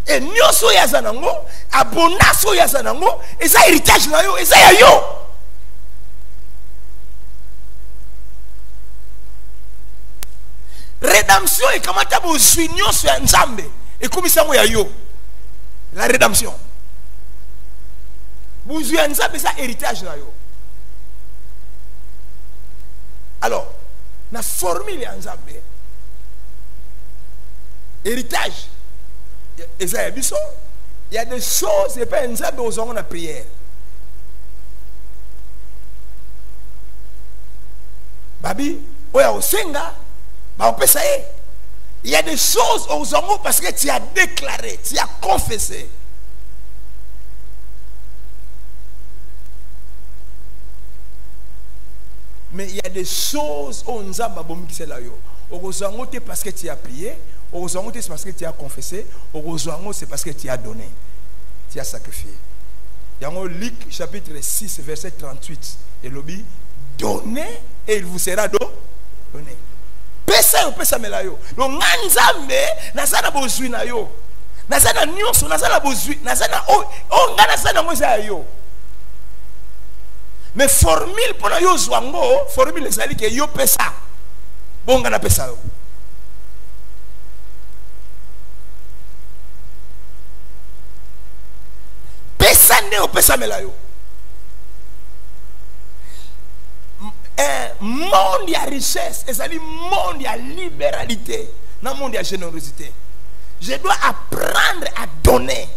Et nyonso ya zanango abondance ya zanango et ça héritage na yo et ça ya yo. Rédemption et comment tu as besoin nyonso ya Nzambe et comme ça ya yo. La rédemption. bozwi ya nzambe eza héritage na yo. Alors na formule ya nzambe héritage eza ya biso. Il y a des choses et pas nzambe ozongo na prière. Babi oya osenga ba opesa ye. Il y a des choses ozongo parce que tu as déclaré, tu as confessé. Mais il y a des choses où nzamba bomikise la yo. Ozongo te parce que tu as prié, ozongo te c'est parce que tu as confessé, ozongo c'est parce que tu as donné, tu as sacrifié. Yango Luc chapitre 6 verset 38 et lobi donnez et il vous sera donné. Pesa yo pesa mela yo. Lo nzambe nazana bozwi na yo. Nazana nyonso nazana bozwi, nazana o ngana nazana ngoza yo. Mais formule pour yo zwango, formule ezali ke yo pesa. Bonga na pesa yo. Pesa nde o pesa mela yo. Monde à richesse, ezali monde à libéralité, dans monde à générosité. Je dois apprendre à donner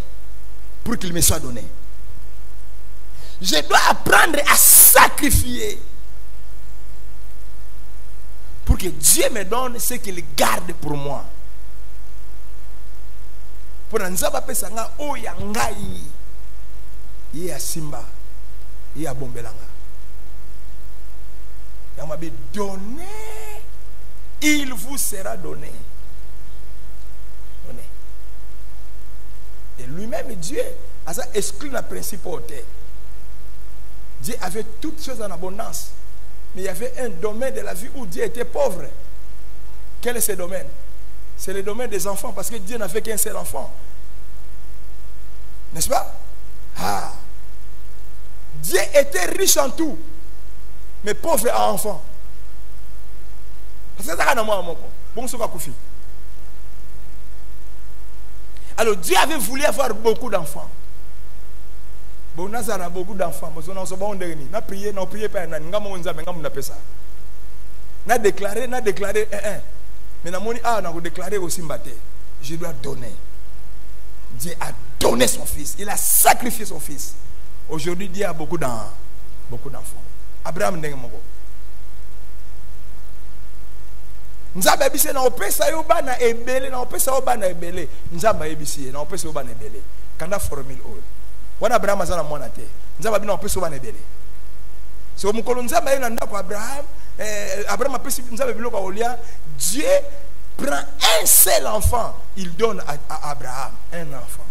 pour qu'il me soit donné. Je dois apprendre à sacrifier pour que Dieu me donne ce qu'il garde pour moi. Pour nzaba pesanga o ya ngai ya simba ya bombelanga. Il m'a dit donner, il vous sera donné. Donné. Et lui-même Dieu a ça exclu le principe au terre. Dieu avait toutes choses en abondance. Mais il y avait un domaine de la vie où Dieu était pauvre. Quel est ce domaine? C'est le domaine des enfants, parce que Dieu n'a fait qu'un seul enfant. N'est-ce pas? Ah. Dieu était riche en tout, mais pauvre en enfant. Parce que ça, bon, alors Dieu avait voulu avoir beaucoup d'enfants. Bon, on a beaucoup d'enfants. On a prié, on a prié pas. On a déclaré, mais on a déclaré aussi matin. Je dois donner. Dieu a donné son fils. Il a sacrifié son fils. Aujourd'hui, Dieu a beaucoup d'enfants. Abraham n'est pas mort. Nzaba bise na opesa yo bana ebele na opesa yo bana ebele nzaba ebisi na opesa yo bana ebele kanda formule oyo wana Abraham azana mwana te nzaba bina opesa yo bana ebele so mukolo nzaba ye na ndako Abraham Abraham apesi nzaba biloko olia. Dieu prend un seul enfant, il donne à Abraham un enfant.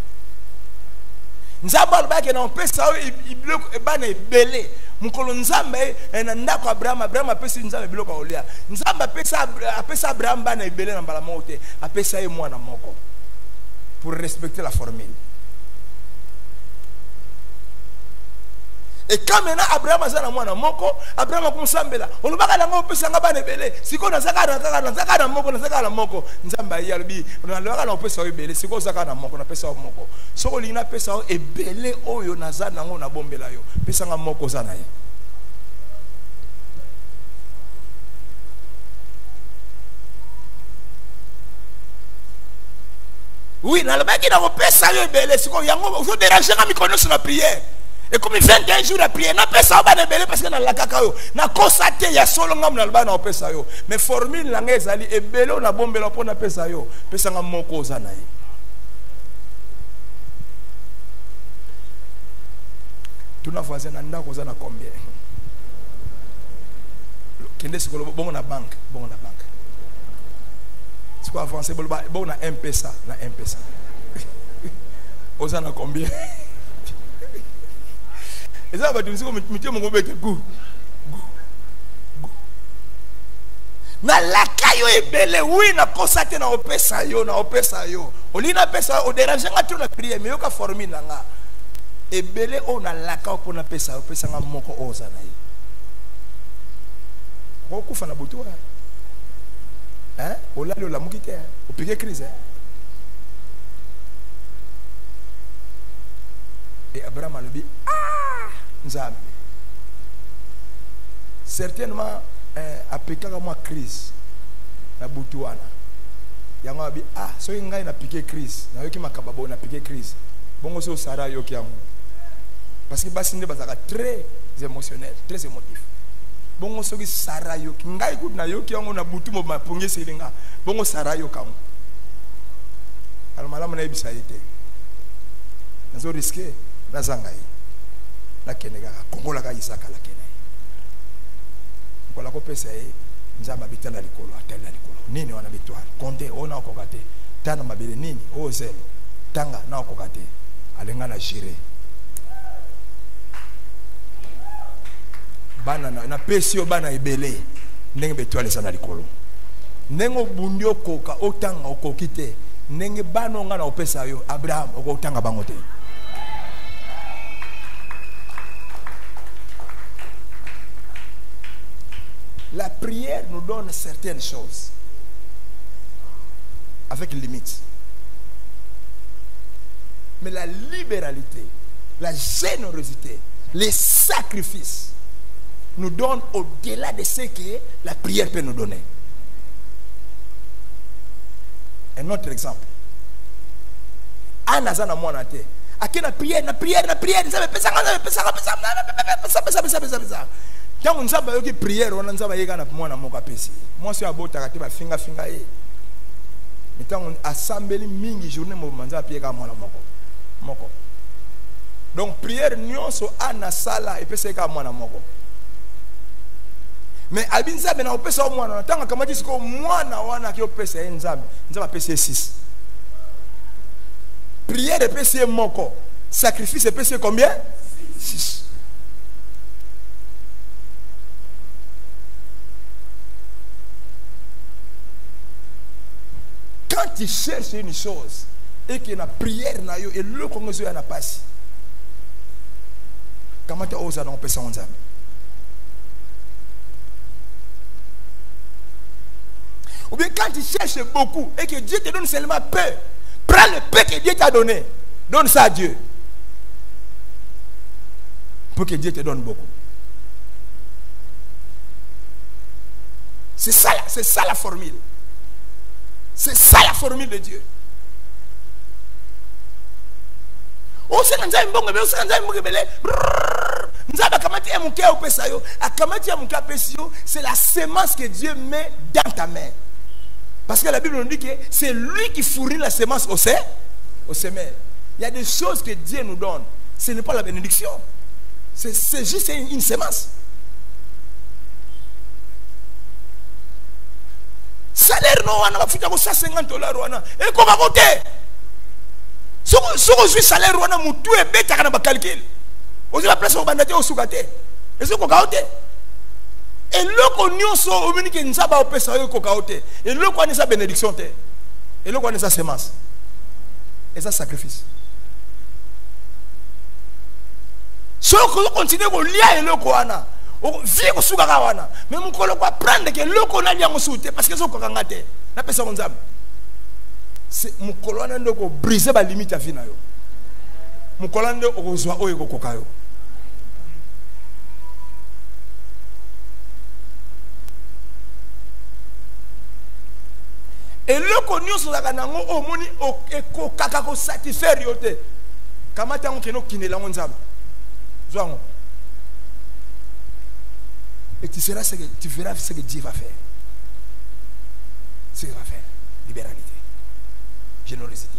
Nzaba alba ke na opesa yo biloko bana ebele mukolo nzambe na ndako Abraham apesi nzambe biloko olia. Nzambe apesa Abraham bana ebele na mbala mote apesa ye mwana moko pour respecter la formule. Et quand maintenant Abraham azana mwana moko Abraham akumsambela olubaka na ngo pesa nga bana ebele siko na saka na moko nzambe ya lubi na lwaka na pesa ebele siko saka na moko na pesa moko soko lina pesa ebele oyo nazana ngo na bombela yo pesa nga moko zana ye. Oui, na lwaka na pesa yo ebele siko yango faut déranger nga mikono sur la prière. Et comme il 21 jours à prier, n'a pas ça va belé parce que dans la cacao, n'a constaté il y a solo ngam na lba na pesa yo. Mais formule la ngezali e belo na bombelo po na pesa yo. Pesa ngam moko zana yi. Tuna voisin na ndako zana combien? Kende sikolo bongo na banque, C'est quoi avancer bon na M-Pesa, Ozana combien? Et ça va te dire que mon gobe go. Na la kayo ebele oui na constaté na opesa yo. Oli na pesa o déranger nga trop na prière mais yo ka formi na nga. Ebele o na la ka po na pesa nga moko oza na yi. Ko kufa na butu hein? O la lo la mukite o piqué crise Et Abraham a dit, ah, Nzambe. Certainement, a piqué comme moi crise. Na butuana. Yango a dit, ah, so inga na piqué crise. Na yoki makababo na piqué crise. Bongo so Sarah yoki yango. Parce que Basinde bazaka très émotionnel, très émotif. Bongo so ki Sarah yoki. Nga écoute na yoki yango na butu mo mapunge selinga. Bongo Sarah yoka yango. Alors malamu na ebisa yete. Nazo risqué. Nazangai la kenega kongola ka Isaka la kenai kola ko pesa e nzamba bitana likolo atela likolo nini wana bitwala konte ona okokate tana mabele nini o zelo tanga na okokate alenga na jire bana na pesio bana ebele ndenge betwala sana likolo nengo bundio koka otanga okokite ndenge bano nga na opesa yo Abraham okotanga bangote. La prière nous donne certaines choses avec limite. Mais la libéralité, la générosité, les sacrifices nous donnent au-delà de ce que la prière peut nous donner. Un autre exemple. Anna zana mwana te. Aki na prière, quand on a une prière, on a une mokapesi. Moi, je suis à Bota, je suis à finga. Mais quand on assemble mingi journée, on a pied à moko. Donc, prière, nous sommes à la salle et puis c'est à moi. Mais Abinza, on peut ça au moins. Tant que je dis que moi, je peux ça, je peux 6. Prière et PC moko. Sacrifice et PC combien? 6. Quand tu cherches une chose et qu'il y a une prière et le Congrès n'a pas si, comment tu oses dans le en Zambie? Ou bien quand tu cherches beaucoup et que Dieu te donne seulement peu, prends le peu que Dieu t'a donné, donne ça à Dieu. Pour que Dieu te donne beaucoup. C'est ça la formule. C'est ça la formule de Dieu. C'est la semence que Dieu met dans ta main. Parce que la Bible nous dit que c'est lui qui fournit la semence au semeur. Il y a des choses que Dieu nous donne. Ce n'est pas la bénédiction. C'est juste une semence. Salaire non, on a fait $150. Et comment voter? Si on joue salaire, on a tout et bête à la calcul. On a place au bandaté au soukate. Et ce qu'on a voté. Et le qu'on y a au mini qui n'a pas opé ça au voté. Et le qu'on a sa bénédiction. Et le qu'on a sa semence. Et sa sacrifice. Si on continue à lier le qu'on a. Vie au soukarawana. Mais mon collègue va prendre que le qu'on a lié à soute. Parce que c'est ce qu'on a gâté. La personne on a. C'est mon colonne de briser la limite à finayo. Mon colonne de ozoa oyo kokayo. Et le connu sur la ganango au moni au kakako satisfaire yote. Kamata on keno kinela onzam. Zoango. Et tu verras ce que Dieu va faire. Ce qu'il va faire. Libéralité. Générosité.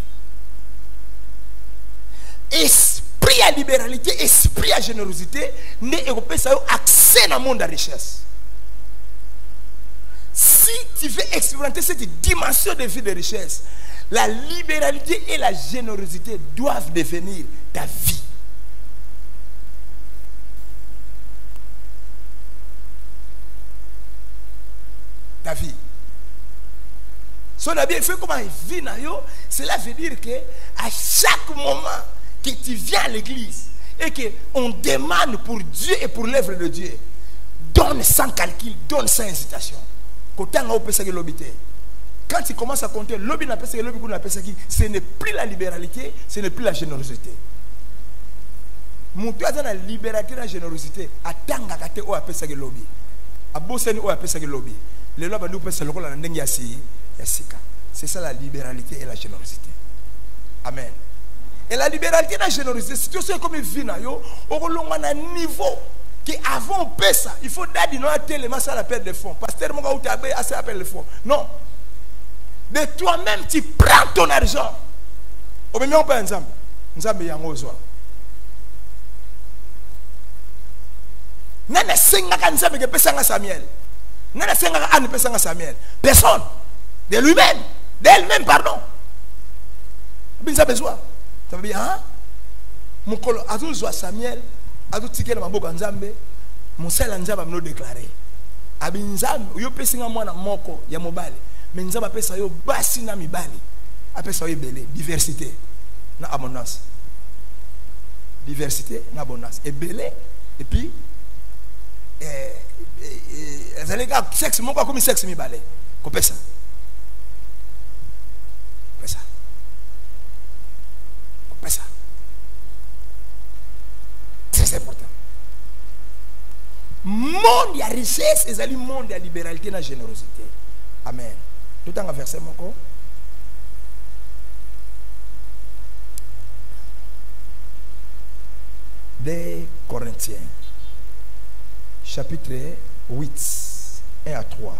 Esprit à libéralité, esprit à générosité, n'est européen, ça a accès dans le monde de la richesse. Si tu veux expérimenter cette dimension de vie de richesse, la libéralité et la générosité doivent devenir ta vie. Ta vie. Si on a bien fait comment il vit, cela veut dire que à chaque moment que tu viens à l'église et qu'on demande pour Dieu et pour l'œuvre de Dieu, donne sans calcul, donne sans hésitation. Quand tu commences à compter, ce n'est plus la libéralité, ce n'est plus la générosité. Mutu a la liberté, la générosité. Atanga kate o apesa ke lobby. Aboseni o apesa ke lobby. Les lois nous pesa lokolo na ndengi yasika. C'est ça la libéralité et la générosité. Amen. Et la libéralité et la générosité, c'est tout ce comme il vit na yo, on a un niveau qui avant on paie ça. Il faut d'aider non à tellement ça la perte de fonds. Pasteur mon gars ou t'as assez appel de fonds. Non. De toi-même tu prends ton argent. Au même on peut ensemble. Ensemble yango zo. Nana senga kanza me pesanga Samuel. Nana senga an pesanga Samuel. Personne. De lui-même, d'elle-même pardon. Binza besoin. Ça veut dire hein? Mon colo azu zo Samuel, azu tikela maboko nzambe, mon sel nzamba me déclarer. Abinzambe yo pesinga mwana moko ya mobali. Mais nzamba pesa yo basi na mibali. Apesa yo belé, diversité na abondance. Diversité na abondance. Et belé et puis les gars, sexe, mon comme sexe mi balé. Copé ça. Copé ça. Copé ça. Très important. Monde de richesse et le monde de libéralité et de générosité. Amen. Tout en verset mon corps. Des Corinthiens. Chapitre 8, 1 à 3.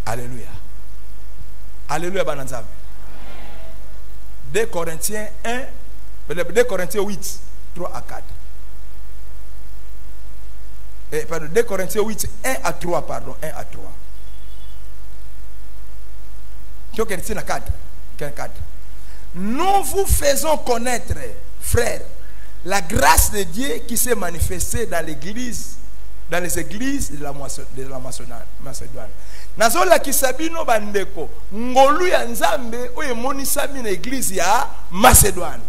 Alléluia. Alléluia, Bananzam. 2 Corinthiens 2 Corinthiens 8, 3 à 4. Pardon, 2 Corinthiens 8, 1 à 3, pardon, 1 à 3. 2 Corinthiens 4. Nous vous faisons connaître, frères, la grâce de Dieu qui s'est manifestée dans l'église, dans les églises de la Macédoine. Nazola kisabino bandeko, ngolu ya nzambe oye monisami na église ya Macédoine.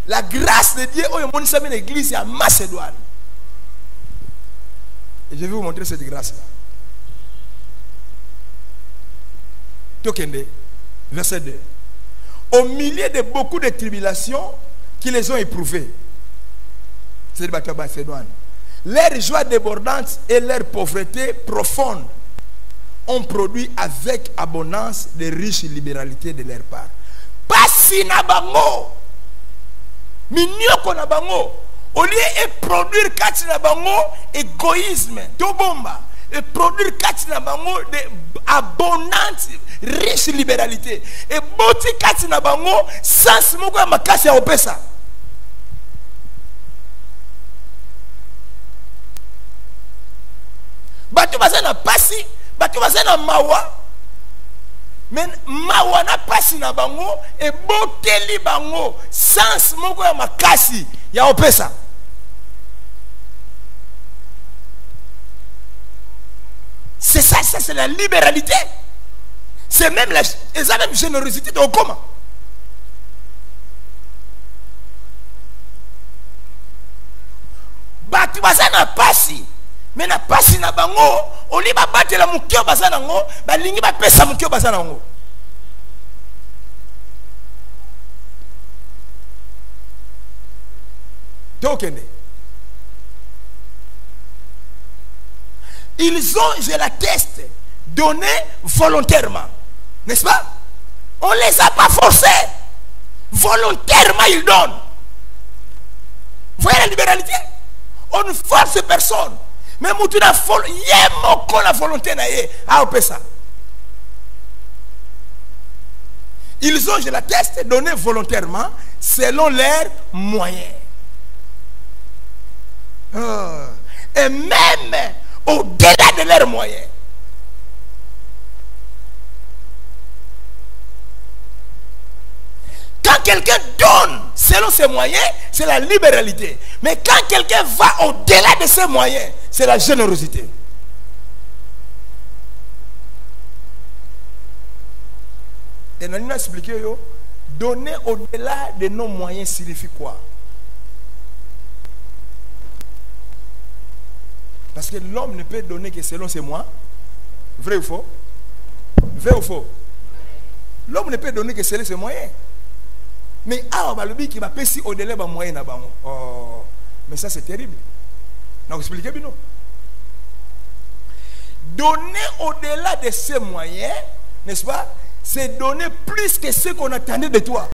La grâce de Dieu oye monisami na église ya Macédoine. Et je vais vous montrer cette grâce-là. Tokende, verset 2. Au milieu de beaucoup de tribulations qui les ont éprouvés, c'est le Macédoine, leur joie débordante et leur pauvreté profonde ont produit avec abondance de riches libéralités de leur part. Pasi na bango, minyoko na bango, au lieu de produire kati na bango égoïsme, tobomba, et produire kati na bango de abondante riche libéralité. Et boti kati na bango sans moko ya makasi ya opesa. Batu bazana pasi, batu bazana mawa. Men mawa na pasi na bango e boteli bango sans moko ya makasi ya opesa. C'est ça, c'est la libéralité. C'est même la générosité de Okoma. Batu bazana pasi. Mais na pasi na bango, oli ba batela mukio bazana ngo, ba lingi ba pesa mukio bazana ngo. Tokende. Ils ont, je l'atteste, donné volontairement. N'est-ce pas? On ne les a pas forcés. Volontairement, ils donnent. Vous voyez la libéralité? On ne force personne. Mais il y a la volonté à ça. Ils ont, je l'atteste, donné volontairement selon leurs moyens. Et même au-delà de leurs moyens. Quand quelqu'un donne selon ses moyens, c'est la libéralité. Mais quand quelqu'un va au-delà de ses moyens, c'est la générosité. Et nous avons expliqué, donner au-delà de nos moyens signifie quoi? Parce que l'homme ne peut donner que selon ses moyens. Vrai ou faux? Vrai ou faux? L'homme ne peut donner que selon ses moyens. Mais balobi qui va passer au-delà de moyen. Oh, mais ça c'est terrible. Non, expliquez bien. Donner au-delà de ces moyens, n'est-ce pas? C'est donner plus que ce qu'on attendait de toi.